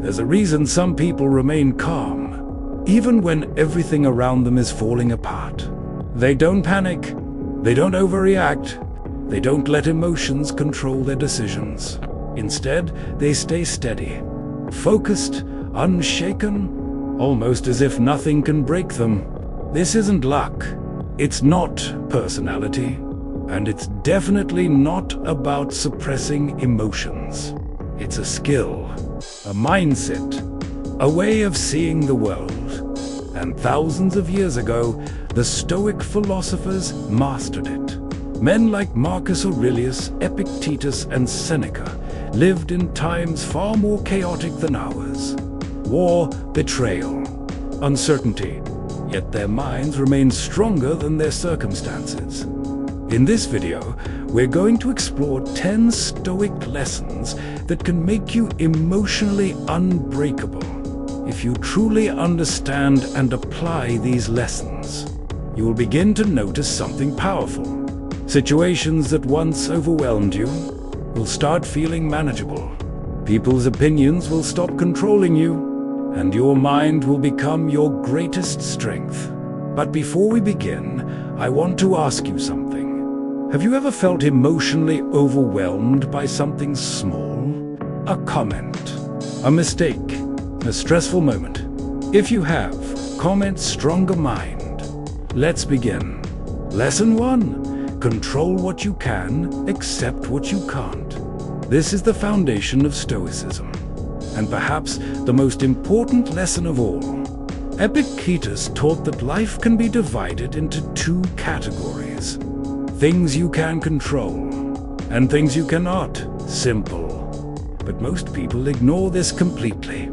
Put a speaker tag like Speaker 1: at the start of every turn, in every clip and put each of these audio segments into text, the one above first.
Speaker 1: There's a reason some people remain calm, even when everything around them is falling apart. They don't panic, they don't overreact, they don't let emotions control their decisions. Instead, they stay steady, focused, unshaken, almost as if nothing can break them. This isn't luck, it's not personality, and it's definitely not about suppressing emotions. It's a skill, a mindset, a way of seeing the world. And thousands of years ago, the Stoic philosophers mastered it. Men like Marcus Aurelius, Epictetus, and Seneca lived in times far more chaotic than ours. War, betrayal, uncertainty, yet their minds remained stronger than their circumstances. In this video, we're going to explore 10 Stoic lessons that can make you emotionally unbreakable. If you truly understand and apply these lessons, you will begin to notice something powerful. Situations that once overwhelmed you will start feeling manageable. People's opinions will stop controlling you, and your mind will become your greatest strength. But before we begin, I want to ask you something. Have you ever felt emotionally overwhelmed by something small? A comment, a mistake, a stressful moment? If you have, comment stronger mind. Let's begin. Lesson 1. Control what you can, accept what you can't. This is the foundation of Stoicism, and perhaps the most important lesson of all. Epictetus taught that life can be divided into two categories. Things you can control, and things you cannot. Simple. But most people ignore this completely.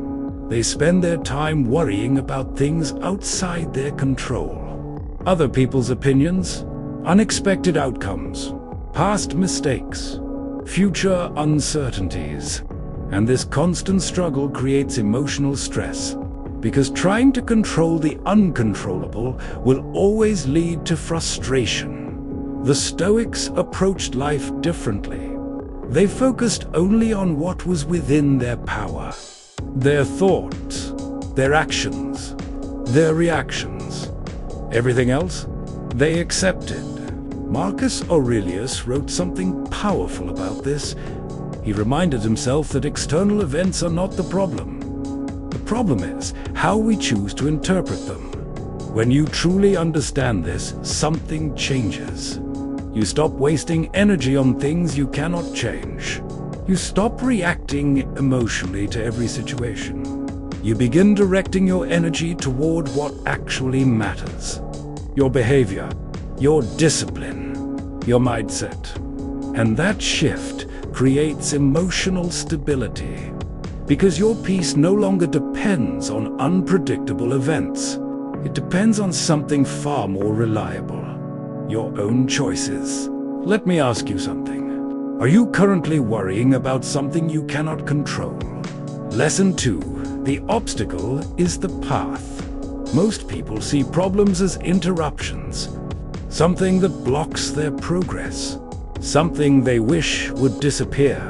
Speaker 1: They spend their time worrying about things outside their control. Other people's opinions, unexpected outcomes, past mistakes, future uncertainties. And this constant struggle creates emotional stress, because trying to control the uncontrollable will always lead to frustration. The Stoics approached life differently. They focused only on what was within their power. Their thoughts, their actions, their reactions. Everything else, they accepted. Marcus Aurelius wrote something powerful about this. He reminded himself that external events are not the problem. The problem is how we choose to interpret them. When you truly understand this, something changes. You stop wasting energy on things you cannot change. You stop reacting emotionally to every situation. You begin directing your energy toward what actually matters. Your behavior, your discipline, your mindset. And that shift creates emotional stability, because your peace no longer depends on unpredictable events. It depends on something far more reliable. Your own choices. Let me ask you something. Are you currently worrying about something you cannot control? Lesson 2. The obstacle is the path. Most people see problems as interruptions, something that blocks their progress, something they wish would disappear.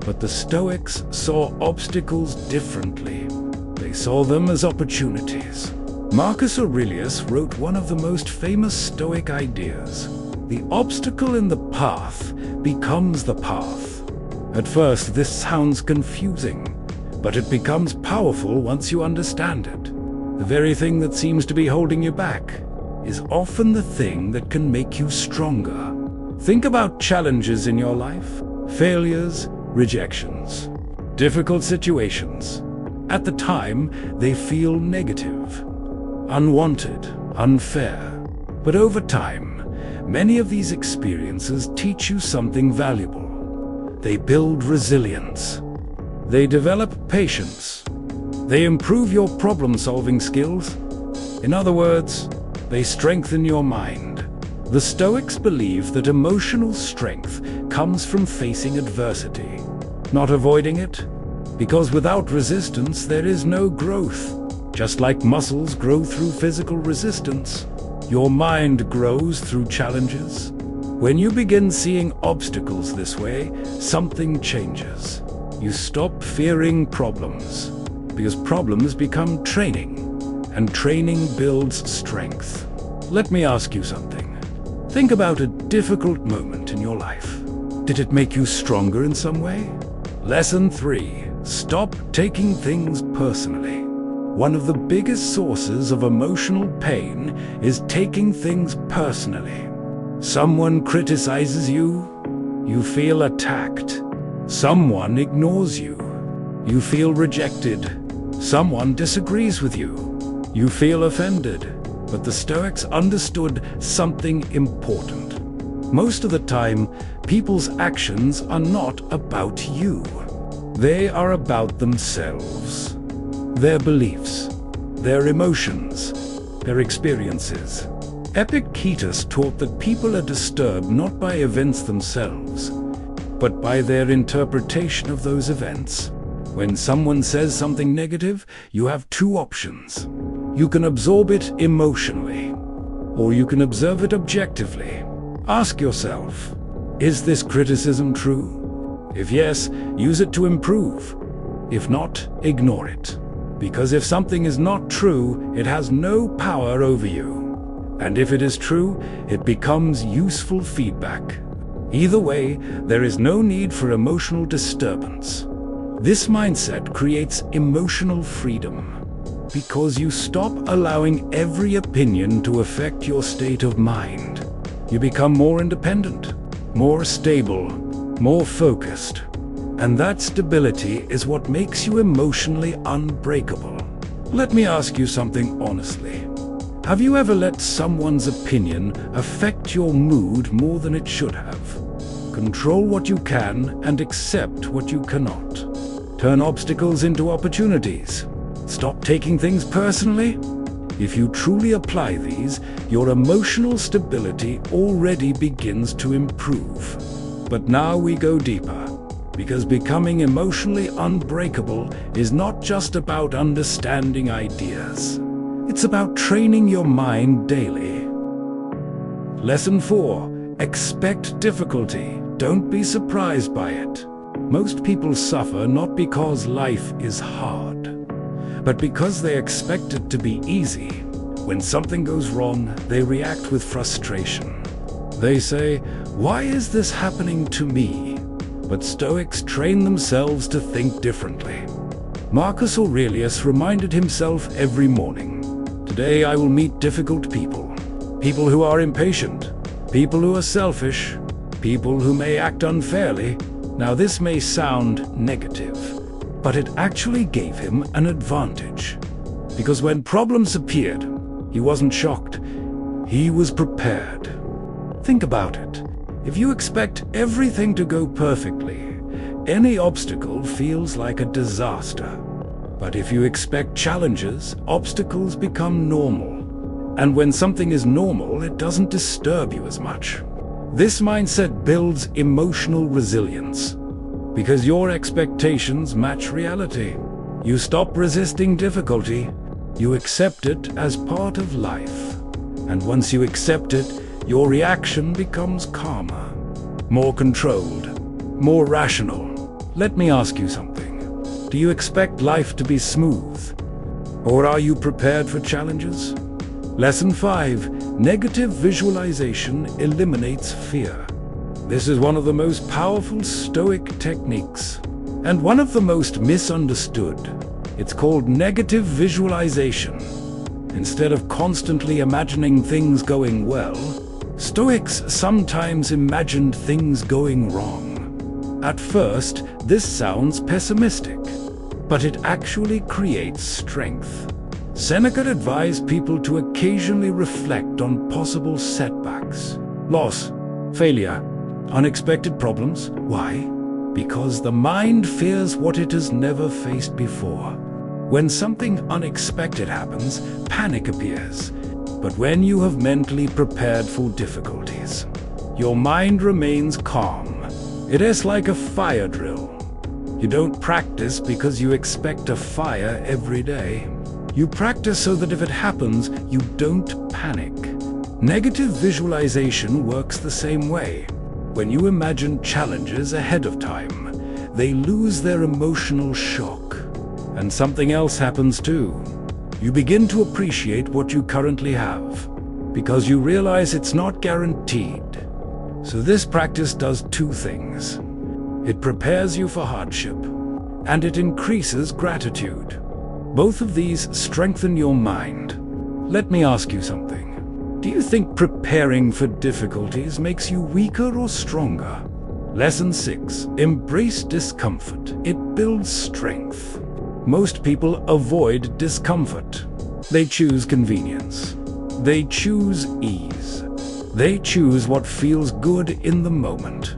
Speaker 1: But the Stoics saw obstacles differently. They saw them as opportunities. Marcus Aurelius wrote one of the most famous Stoic ideas. The obstacle in the path becomes the path. At first, this sounds confusing, but it becomes powerful once you understand it. The very thing that seems to be holding you back is often the thing that can make you stronger. Think about challenges in your life, failures, rejections, difficult situations. At the time, they feel negative, unwanted, unfair. But over time, many of these experiences teach you something valuable. They build resilience. They develop patience. They improve your problem-solving skills. In other words, they strengthen your mind. The Stoics believe that emotional strength comes from facing adversity, not avoiding it, because without resistance there is no growth. Just like muscles grow through physical resistance, your mind grows through challenges. When you begin seeing obstacles this way, something changes. You stop fearing problems, because problems become training, and training builds strength. Let me ask you something. Think about a difficult moment in your life. Did it make you stronger in some way? Lesson 3. Stop taking things personally. One of the biggest sources of emotional pain is taking things personally. Someone criticizes you, you feel attacked. Someone ignores you, you feel rejected. Someone disagrees with you, you feel offended. But the Stoics understood something important. Most of the time, people's actions are not about you. They are about themselves, their beliefs, their emotions, their experiences. Epictetus taught that people are disturbed not by events themselves, but by their interpretation of those events. When someone says something negative, you have two options. You can absorb it emotionally, or you can observe it objectively. Ask yourself, is this criticism true? If yes, use it to improve. If not, ignore it. Because if something is not true, it has no power over you. And if it is true, it becomes useful feedback. Either way, there is no need for emotional disturbance. This mindset creates emotional freedom, because you stop allowing every opinion to affect your state of mind. You become more independent, more stable, more focused. And that stability is what makes you emotionally unbreakable. Let me ask you something honestly. Have you ever let someone's opinion affect your mood more than it should have? Control what you can and accept what you cannot. Turn obstacles into opportunities. Stop taking things personally. If you truly apply these, your emotional stability already begins to improve. But now we go deeper, because becoming emotionally unbreakable is not just about understanding ideas. It's about training your mind daily. Lesson 4. Expect difficulty. Don't be surprised by it. Most people suffer not because life is hard, but because they expect it to be easy. When something goes wrong, they react with frustration. They say, "Why is this happening to me?" But Stoics train themselves to think differently. Marcus Aurelius reminded himself every morning, "Today I will meet difficult people. People who are impatient, people who are selfish, people who may act unfairly." Now this may sound negative, but it actually gave him an advantage. Because when problems appeared, he wasn't shocked. He was prepared. Think about it. If you expect everything to go perfectly, any obstacle feels like a disaster. But if you expect challenges, obstacles become normal. And when something is normal, it doesn't disturb you as much. This mindset builds emotional resilience, because your expectations match reality. You stop resisting difficulty. You accept it as part of life. And once you accept it, your reaction becomes calmer, more controlled, more rational. Let me ask you something. Do you expect life to be smooth? Or are you prepared for challenges? Lesson 5. Negative visualization eliminates fear. This is one of the most powerful Stoic techniques, and one of the most misunderstood. It's called negative visualization. Instead of constantly imagining things going well, Stoics sometimes imagined things going wrong. At first, this sounds pessimistic, but it actually creates strength. Seneca advised people to occasionally reflect on possible setbacks, loss, failure, unexpected problems. Why? Because the mind fears what it has never faced before. When something unexpected happens, panic appears. But when you have mentally prepared for difficulties, your mind remains calm. It is like a fire drill. You don't practice because you expect a fire every day. You practice so that if it happens, you don't panic. Negative visualization works the same way. When you imagine challenges ahead of time, they lose their emotional shock. And something else happens too. You begin to appreciate what you currently have, because you realize it's not guaranteed. So this practice does two things. It prepares you for hardship, and it increases gratitude. Both of these strengthen your mind. Let me ask you something. Do you think preparing for difficulties makes you weaker or stronger? Lesson 6. Embrace discomfort. It builds strength. Most people avoid discomfort. They choose convenience. They choose ease. They choose what feels good in the moment.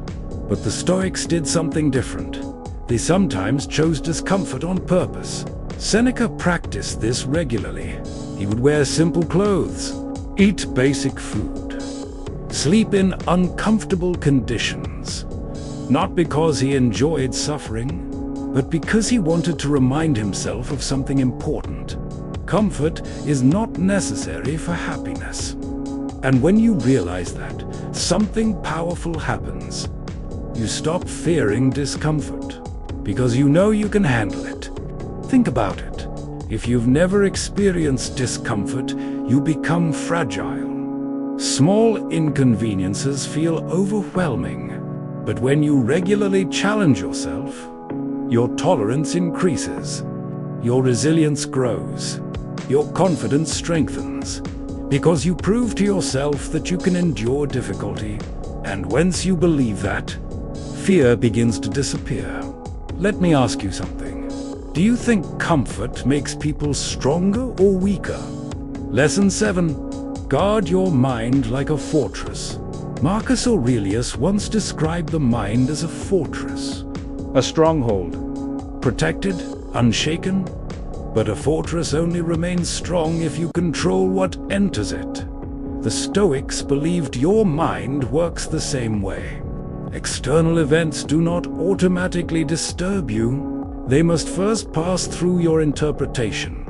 Speaker 1: But the Stoics did something different. They sometimes chose discomfort on purpose. Seneca practiced this regularly. He would wear simple clothes, eat basic food, sleep in uncomfortable conditions, not because he enjoyed suffering, but because he wanted to remind himself of something important. Comfort is not necessary for happiness. And when you realize that, something powerful happens. You stop fearing discomfort, because you know you can handle it. Think about it. If you've never experienced discomfort, you become fragile. Small inconveniences feel overwhelming. But when you regularly challenge yourself, your tolerance increases, your resilience grows, your confidence strengthens, because you prove to yourself that you can endure difficulty. And once you believe that, fear begins to disappear. Let me ask you something. Do you think comfort makes people stronger or weaker? Lesson 7. Guard your mind like a fortress. Marcus Aurelius once described the mind as a fortress, a stronghold, protected, unshaken. But a fortress only remains strong if you control what enters it. The Stoics believed your mind works the same way. External events do not automatically disturb you. They must first pass through your interpretation.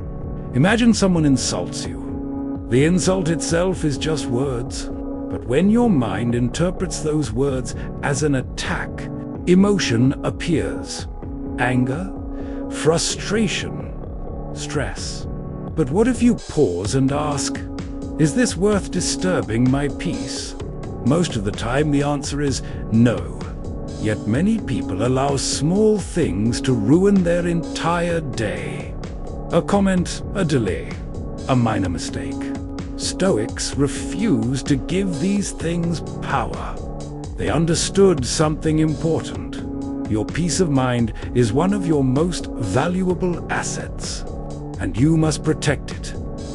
Speaker 1: Imagine someone insults you. The insult itself is just words. But when your mind interprets those words as an attack, emotion appears. Anger, frustration, stress. But what if you pause and ask, is this worth disturbing my peace? Most of the time the answer is no. Yet many people allow small things to ruin their entire day. A comment, a delay, a minor mistake. Stoics refused to give these things power. They understood something important. Your peace of mind is one of your most valuable assets, and you must protect it.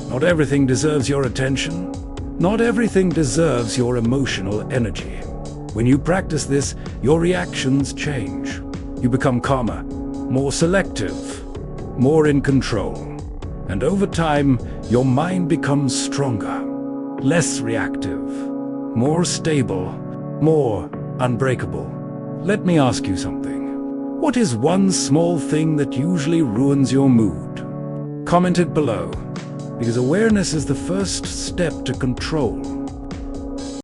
Speaker 1: Not everything deserves your attention. Not everything deserves your emotional energy. When you practice this, your reactions change. You become calmer, more selective, more in control. And over time, your mind becomes stronger, less reactive, more stable, more unbreakable. Let me ask you something. What is one small thing that usually ruins your mood? Comment it below, because awareness is the first step to control.